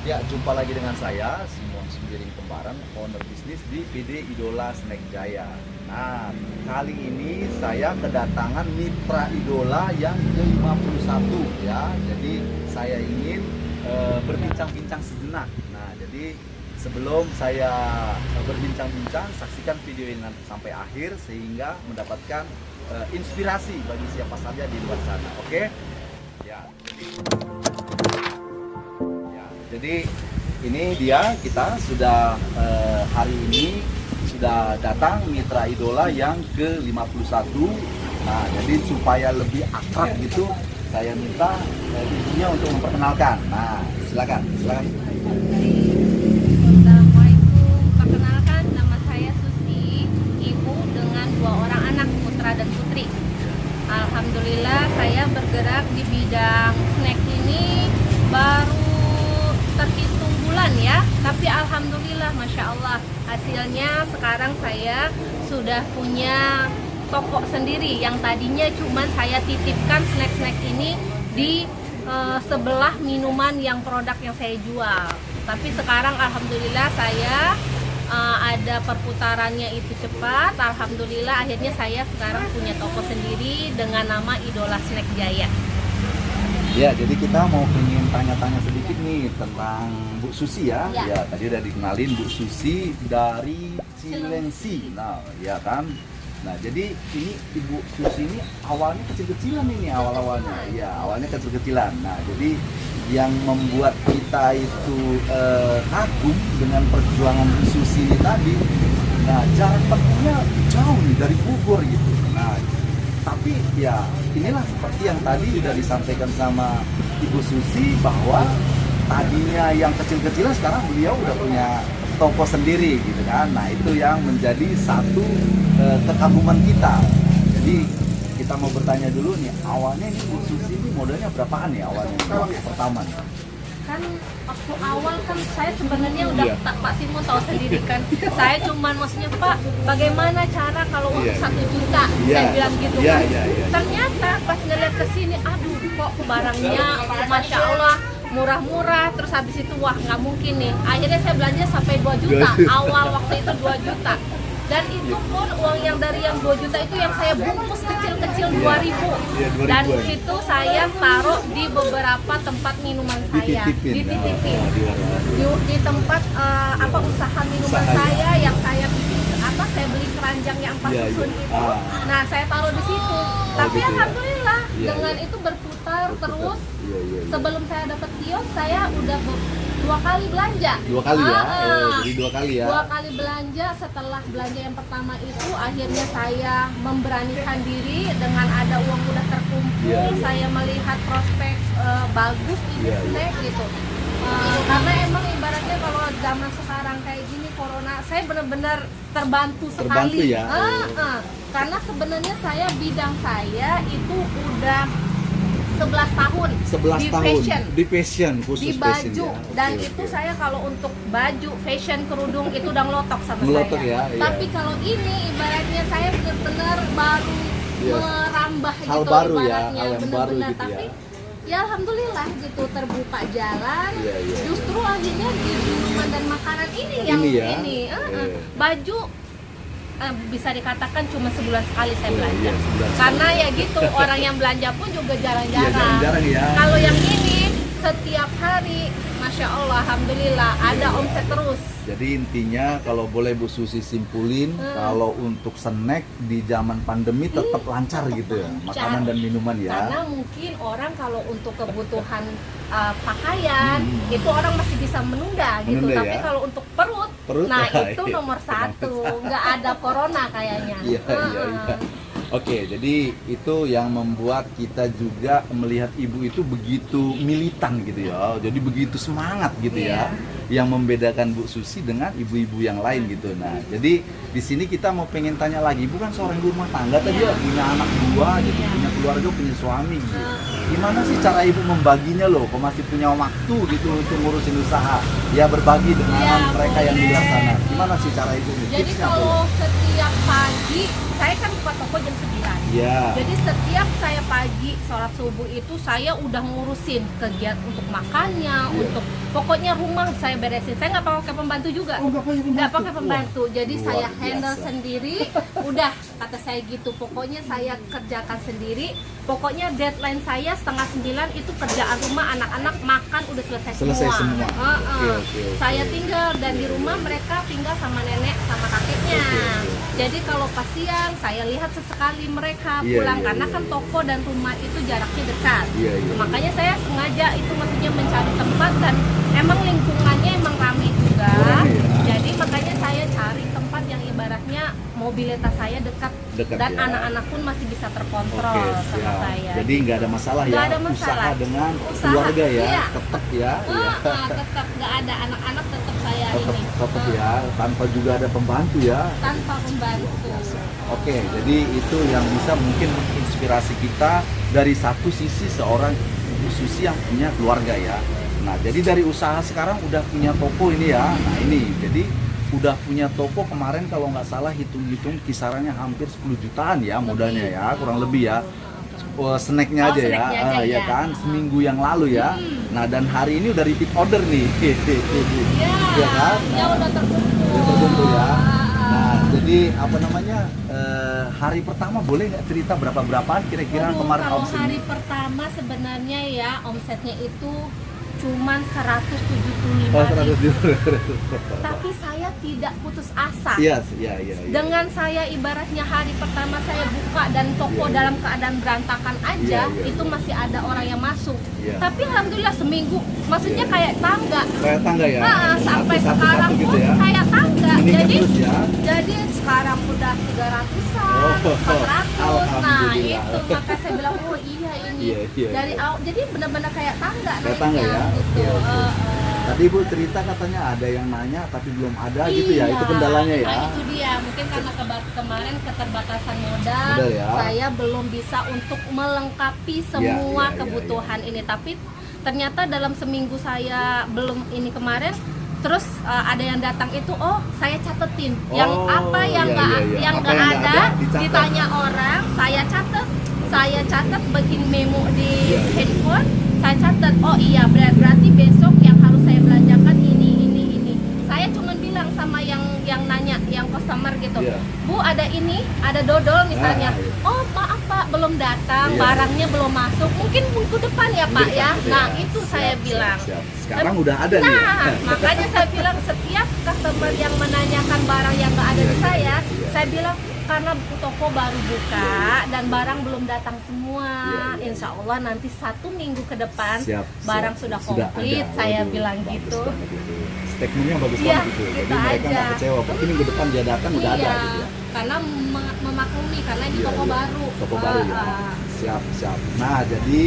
Ya, jumpa lagi dengan saya, Simon Sembiring Kembaran, owner bisnis di PD Idola Snack Jaya. Nah, kali ini saya kedatangan mitra idola yang ke-51 ya. Jadi saya ingin berbincang-bincang sejenak. Nah, jadi sebelum saya berbincang-bincang, saksikan video ini sampai akhir sehingga mendapatkan inspirasi bagi siapa saja di luar sana. Oke? Ya. Jadi ini dia, kita sudah hari ini sudah datang mitra idola yang ke-51. Nah, jadi supaya lebih akrab gitu, saya minta ibunya untuk memperkenalkan. Nah, silakan. Assalamualaikum, perkenalkan nama saya Susi, ibu dengan 2 orang anak, putra dan putri. Alhamdulillah saya bergerak di bidang snack ini baru terhitung bulan ya, tapi alhamdulillah masya Allah hasilnya sekarang saya sudah punya toko sendiri yang tadinya cuma saya titipkan snack-snack ini di sebelah minuman yang produk yang saya jual, tapi sekarang alhamdulillah saya ada perputarannya itu cepat. Alhamdulillah akhirnya saya sekarang punya toko sendiri dengan nama Idola Snack Jaya. Ya, jadi kita mau pengen tanya-tanya sedikit nih tentang Bu Susi ya. Ya. Ya, tadi udah dikenalin Bu Susi dari Cilengsi. Nah, ya kan. Nah, jadi ini Ibu Susi ini awalnya kecil-kecilan ini awal-awalnya. Ya, awalnya kecil-kecilan. Nah, jadi yang membuat kita itu kagum dengan perjuangan Bu Susi ini tadi. Nah, jarak tempuhnya jauh nih dari Bogor gitu. Nah, tapi ya inilah seperti yang tadi sudah disampaikan sama Ibu Susi bahwa tadinya yang kecil-kecilan sekarang beliau udah punya toko sendiri gitu kan. Nah, itu yang menjadi satu kekaguman kita. Jadi kita mau bertanya dulu nih, awalnya ini Bu Susi ini modalnya berapaan nih awalnya waktu pertama? Kan waktu awal kan saya sebenarnya udah Iya. Pak Simon tahu sendiri kan, saya cuman maksudnya Pak bagaimana cara kalau untuk Iya. 1 juta, Iya. saya bilang gitu Iya, kan. iya, iya. Ternyata pas ngeliat ke sini, aduh kok barangnya masya Allah murah-murah, terus habis itu wah nggak mungkin nih, akhirnya saya belanja sampai 2 juta, awal waktu itu 2 juta. Dan itu pun uang yang dari yang 2 juta itu yang saya bungkus kecil-kecil 2.000. Iya, 2.000. Dan itu saya taruh di beberapa tempat minuman saya, dititipin. Di tempat usaha minuman Usaha, saya yang saya bikin saya beli keranjang yang pas Iya, susun iya. itu. Nah, saya taruh di situ. Tapi gitu ya. alhamdulillah Iya, dengan iya. itu berputar terus. Iya. Sebelum saya dapat kios, saya udah 2 kali belanja. 2 kali ya? Ah. Jadi 2 kali ya? 2 kali belanja. Setelah belanja yang pertama itu, akhirnya saya memberanikan diri dengan ada uang udah terkumpul. Iya, iya. Saya melihat prospek bagus ini Iya, iya. snack gitu. Karena emang ibaratnya kalau zaman sekarang kayak gini corona, saya benar-benar terbantu Terbantu sekali. ya? Karena sebenarnya saya bidang saya itu udah 11 tahun 11 di tahun fashion, di fashion, khusus di fashion baju, ya. dan Oke, itu oke. saya kalau untuk baju, fashion, kerudung itu udah ngelotok sama Ngelotok saya. ya, iya. Tapi kalau ini ibaratnya saya benar-benar baru Iya. merambah Hal gitu baru ya, ibaratnya, hal yang baru benar-benar. gitu ya. Tapi ya alhamdulillah gitu terbuka jalan. Iya, iya. Justru akhirnya di minuman dan makanan ini yang Ini ya? ini. Iya. Baju bisa dikatakan cuma sebulan sekali saya Oh, belanja. iya, sebulan Karena sekali. ya gitu orang yang belanja pun juga Iya, jarang-jarang. jarang-jarang ya. Kalau yang ini setiap hari, masya Allah, alhamdulillah ada Iya. omset terus. Jadi intinya kalau boleh Bu Susi simpulin, kalau untuk snack di zaman pandemi tetap lancar gitu ya, lancar. makanan dan minuman ya. Karena mungkin orang kalau untuk kebutuhan pakaian itu orang masih bisa menunda gitu. Menunda Tapi ya. kalau untuk perut, Perut, nah iya. itu nomor 1, nggak ada corona kayaknya. Iya. Oke, jadi itu yang membuat kita juga melihat ibu itu begitu militan gitu ya. Jadi begitu semangat gitu ya. Yang membedakan Bu Susi dengan ibu-ibu yang lain gitu. Nah, jadi di sini kita mau pengen tanya lagi, Ibu kan seorang ibu rumah tangga tadi ya, punya anak 2 gitu, punya keluarga, punya suami gitu. Gimana sih cara Ibu membaginya loh? Kok masih punya waktu gitu untuk ngurusin usaha? Ya berbagi dengan Ya, mereka yang di luar boleh. sana. Gimana sih cara Ibu? Jadi Tipsnya kalau apa? setiap pagi, saya kan buka toko jam 9. Ya. Jadi setiap saya pagi sholat subuh itu saya udah ngurusin kegiatan untuk makannya, Iya. untuk pokoknya rumah saya beresin. Saya nggak pakai pembantu juga. Oh, Nggak pakai pembantu. Jadi Luar saya handle biasa. sendiri. Udah kata saya gitu. Pokoknya saya kerjakan sendiri. Pokoknya deadline saya 8:30 itu kerjaan rumah, anak-anak makan udah selesai semua. Oke. Saya tinggal dan di rumah mereka tinggal sama nenek sama kakeknya. Oke. Jadi kalau pas siang saya lihat sesekali mereka Iya, pulang iya, karena iya, kan iya. toko dan rumah itu jaraknya dekat. Iya, iya. Makanya saya sengaja itu maksudnya mencari tempat dan emang lingkungannya emang ramai juga. Ramai ya. Jadi makanya saya cari tempat yang ibaratnya mobilitas saya dekat Dekat dan ya. anak-anak pun masih bisa terkontrol Oke, sama siap. saya. Jadi nggak ada masalah Nggak ya. ada masalah. Usaha dengan Usaha, keluarga ya, iya. tetap ya. Iya. Tetap nggak ada anak-anak tetap saya ini Tetap ya, tanpa juga ada pembantu ya. tanpa pembantu. Oke, jadi itu yang bisa mungkin menginspirasi kita dari satu sisi seorang ibu Susi yang punya keluarga ya. Nah, jadi dari usaha sekarang udah punya toko ini ya. Nah ini, jadi udah punya toko kemarin kalau nggak salah hitung-hitung kisarannya hampir 10 jutaan ya modalnya ya, kurang lebih ya. Snacknya aja ya, snacknya aja, ya ya. kan, seminggu yang lalu ya. Nah dan hari ini udah repeat order nih, Iya, ya kan? ya udah terkumpul. Udah terkumpul ya. Nah jadi apa namanya, hari pertama boleh nggak cerita berapaan kira-kira Waduh, kemarin kalau omset hari ini? pertama sebenarnya ya omsetnya itu cuman 175.000. Oh, 100 juta. Tapi saya tidak putus asa. Iya, iya, iya. Dengan saya ibaratnya hari pertama saya buka dan toko Iya, iya. dalam keadaan berantakan aja, Iya, iya, itu iya. masih ada orang yang masuk. Iya. Tapi alhamdulillah seminggu, maksudnya Iya. kayak tangga. Kayak tangga ya. Sampai Satu-satu sekarang gitu pun ya. kayak tangga. Meningkat Jadi terus ya. jadi sekarang udah 300-an, Oh, 400. Nah, alhamdulillah. itu maka saya bilang oh iya ini. Iya, iya, Dari iya. awal jadi benar-benar kayak tangga Kayak tangga naiknya, ya. gitu. Oke, oke. Tadi Ibu cerita katanya ada yang nanya tapi belum ada gitu ya. Iya, Itu kendalanya ya. Nah, itu dia. Mungkin karena kemarin keterbatasan modal, Modal ya. saya belum bisa untuk melengkapi semua iya, kebutuhan ini. Tapi ternyata dalam seminggu saya belum ini kemarin, terus ada yang datang itu, oh saya catetin. Yang Oh, apa yang iya, nggak iya, iya. yang Apa nggak yang nggak ada, ada, dicatat. ditanya orang, saya catat bikin memo di Iya, iya. handphone. Saya catat, oh iya berarti besok yang harus saya belanjakan ini. Saya cuma bilang sama yang nanya, yang customer gitu, Iya. Bu ada ini, ada dodol misalnya. Ah, iya. Oh maaf Pak, belum datang, Iya. barangnya belum masuk, mungkin minggu depan ya Pak ya. Gitu Nah ya. itu Siap, saya siap, bilang. siap. Sekarang udah ada nih. Nah, Ya. makanya saya bilang setiap customer yang menanyakan barang yang nggak ada Iya, di iya, saya, iya. saya bilang karena toko baru buka dan barang belum datang semua. Iya, iya. Insya Allah nanti 1 minggu ke depan Siap, barang siap. sudah komplit. ada. Saya Waduh, bilang bagus gitu. banget itu. Statementnya bagus Iya, banget itu. Jadi gitu mereka aja. nggak kecewa. Berarti minggu depan dia datang udah ada Iya, gitu ya. karena memaklumi karena ini Iya, toko iya. baru. Toko baru ya. Ah. Siap, siap. Nah, jadi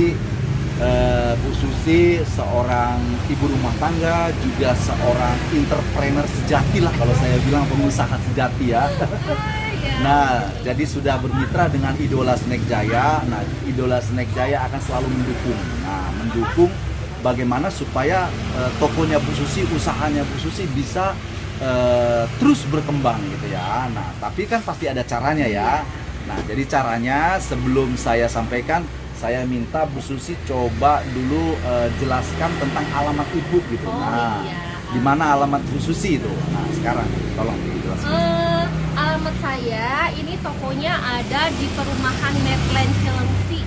Bu Susi seorang ibu rumah tangga, juga seorang entrepreneur sejati lah kalau saya bilang, pengusaha sejati ya. Iya. Nah, jadi sudah bermitra dengan Idola Snack Jaya. Nah, Idola Snack Jaya akan selalu mendukung. Nah, mendukung bagaimana supaya tokonya Bu Susi, usahanya Bu Susi bisa terus berkembang gitu ya. Nah, tapi kan pasti ada caranya ya. Nah, jadi caranya sebelum saya sampaikan, saya minta Bu Susi coba dulu jelaskan tentang alamat ibu gitu. Oh, Nah, iya. di mana alamat Bu Susi itu? Nah, sekarang tolong dijelaskan. Alamat saya ini tokonya ada di perumahan Medland Cilengsi.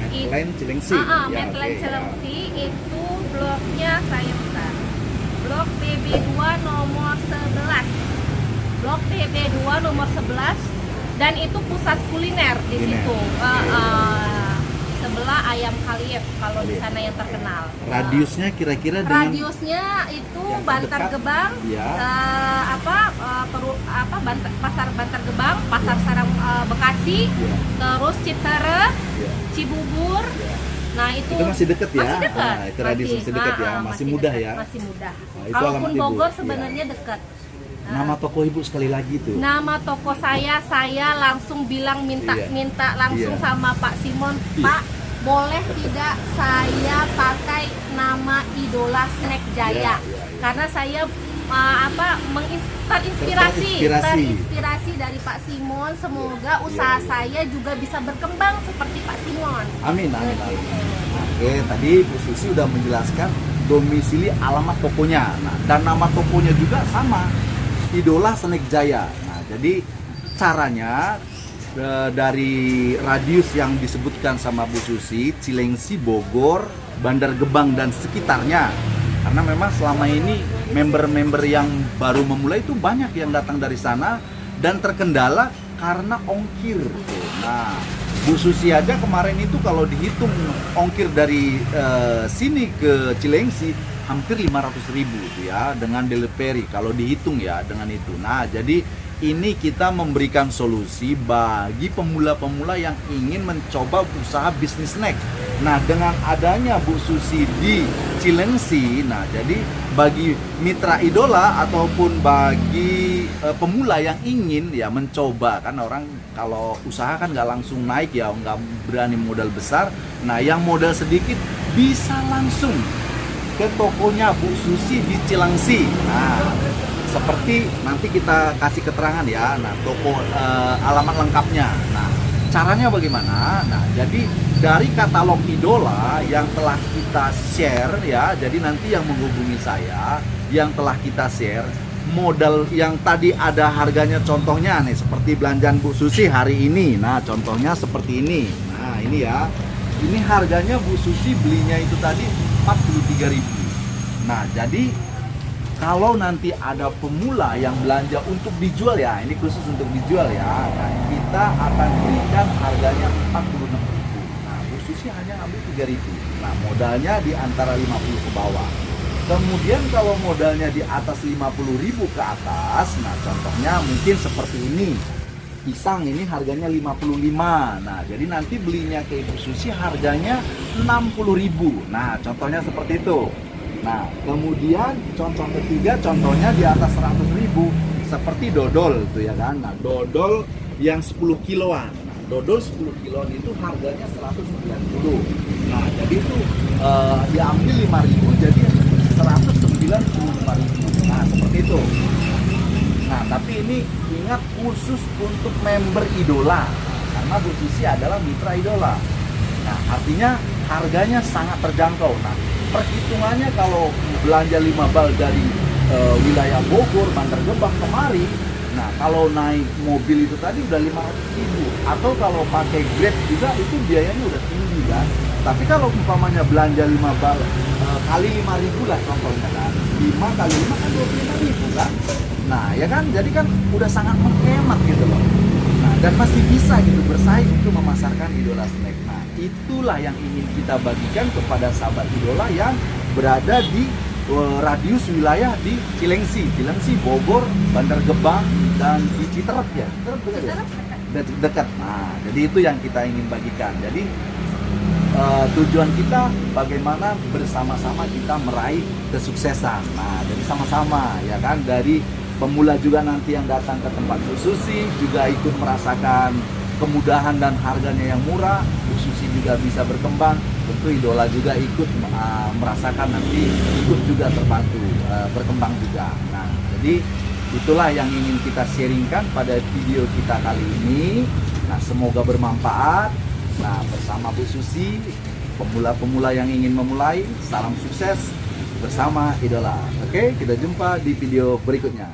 Medland Cilengsi. Ya, Medland oke, Cilengsi itu bloknya saya bentar. Blok PB2 nomor 11. Blok PB2 nomor 11 dan itu pusat kuliner di Kuliner. situ. Oke. Sebelah Ayam Kalief kalau di sana yang terkenal. Radiusnya kira-kira dengan Radiusnya itu yang Bantar terdekat, Gebang, ya. Pasar Bantar Gebang, Pasar Sarang Bekasi, Ya, terus Citere, ya, Cibubur. ya. Nah itu Masih dekat ya? Masih dekat. Itu radius masih dekat ya, masih mudah dekat, ya. Masih mudah. Nah, itu Kalaupun alamat ibu. Bogor Ya. sebenarnya dekat. Nama toko ibu sekali lagi tuh. Nama toko saya langsung bilang minta Iya. langsung Iya. sama Pak Simon, Iya. Pak boleh tidak saya pakai nama Idola Snack Jaya? Iya, iya, iya. Karena saya terinspirasi dari Pak Simon. Semoga usaha saya juga bisa berkembang seperti Pak Simon. Amin, amin, amin. Oke, tadi Bu Susi udah menjelaskan domisili alamat tokonya. Nah, dan nama tokonya juga sama, Idola Snack Jaya. Nah, jadi caranya dari radius yang disebutkan sama Bu Susi, Cilengsi, Bogor, Bandar Gebang dan sekitarnya. Karena memang selama ini member-member yang baru memulai itu banyak yang datang dari sana dan terkendala karena ongkir. Nah, Bu Susi aja kemarin itu kalau dihitung ongkir dari sini ke Cilengsi hampir 500.000 ya dengan delivery kalau dihitung ya dengan itu. Nah, jadi ini kita memberikan solusi bagi pemula-pemula yang ingin mencoba usaha bisnis snack. Nah, dengan adanya Bu Susi di Cilengsi, nah jadi bagi mitra idola ataupun bagi pemula yang ingin ya mencoba, kan orang kalau usaha kan nggak langsung naik ya, nggak berani modal besar. Nah, yang modal sedikit bisa langsung ke tokonya Bu Susi di Cilengsi. Nah, seperti nanti kita kasih keterangan ya, nah toko alamat lengkapnya. Nah, caranya bagaimana? Nah, jadi dari katalog idola yang telah kita share ya, jadi nanti yang menghubungi saya, yang telah kita share, modal yang tadi ada harganya contohnya nih, seperti belanjaan Bu Susi hari ini. Nah, contohnya seperti ini. Nah, ini ya, ini harganya Bu Susi belinya itu tadi 43.000. Nah, jadi kalau nanti ada pemula yang belanja untuk dijual ya, ini khusus untuk dijual ya, nah, kita akan berikan harganya 46.000. Nah, Bu Susi hanya ambil 3.000. Nah, modalnya di antara 50 ke bawah. Kemudian kalau modalnya di atas 50.000 ke atas, nah contohnya mungkin seperti ini. Pisang ini harganya 55. Nah, jadi nanti belinya ke Ibu Susi harganya 60.000. Nah, contohnya seperti itu. Nah, kemudian contoh ketiga, contohnya di atas 100.000 seperti dodol tuh ya kan. Nah, dodol yang 10 kiloan. Nah, dodol 10 kiloan itu harganya 190. Nah, jadi itu diambil 5.000 jadi 195.000. Nah, seperti itu. Nah, tapi ini ingat khusus untuk member idola. Karena Bu Susi adalah mitra idola. Nah, artinya harganya sangat terjangkau. Nah, perhitungannya kalau belanja 5 bal dari wilayah Bogor, Bandar Gebang kemari, nah kalau naik mobil itu tadi udah 500.000, atau kalau pakai Grab juga itu biayanya udah tinggi kan. Tapi kalau umpamanya belanja 5 bal kali 5.000 lah contohnya kan, 5 kali 5 kan 25.000 kan. Nah ya kan, jadi kan udah sangat menghemat gitu loh. Nah, dan masih bisa gitu bersaing untuk memasarkan idola snack. Nah, itulah yang ingin kita bagikan kepada sahabat idola yang berada di radius wilayah di Cilengsi, Bogor, Bandar Gebang, dan di Citerep ya. Dekat. Nah, jadi itu yang kita ingin bagikan. Jadi tujuan kita bagaimana bersama-sama kita meraih kesuksesan. Nah, jadi sama-sama ya kan, dari pemula juga nanti yang datang ke tempat Bu Susi juga ikut merasakan kemudahan dan harganya yang murah. Bu Susi juga bisa berkembang, tentu idola juga ikut merasakan nanti ikut juga terbantu berkembang juga. Nah, jadi itulah yang ingin kita sharingkan pada video kita kali ini. Nah, semoga bermanfaat. Nah, bersama Bu Susi, pemula-pemula yang ingin memulai, salam sukses bersama idola. Oke, kita jumpa di video berikutnya.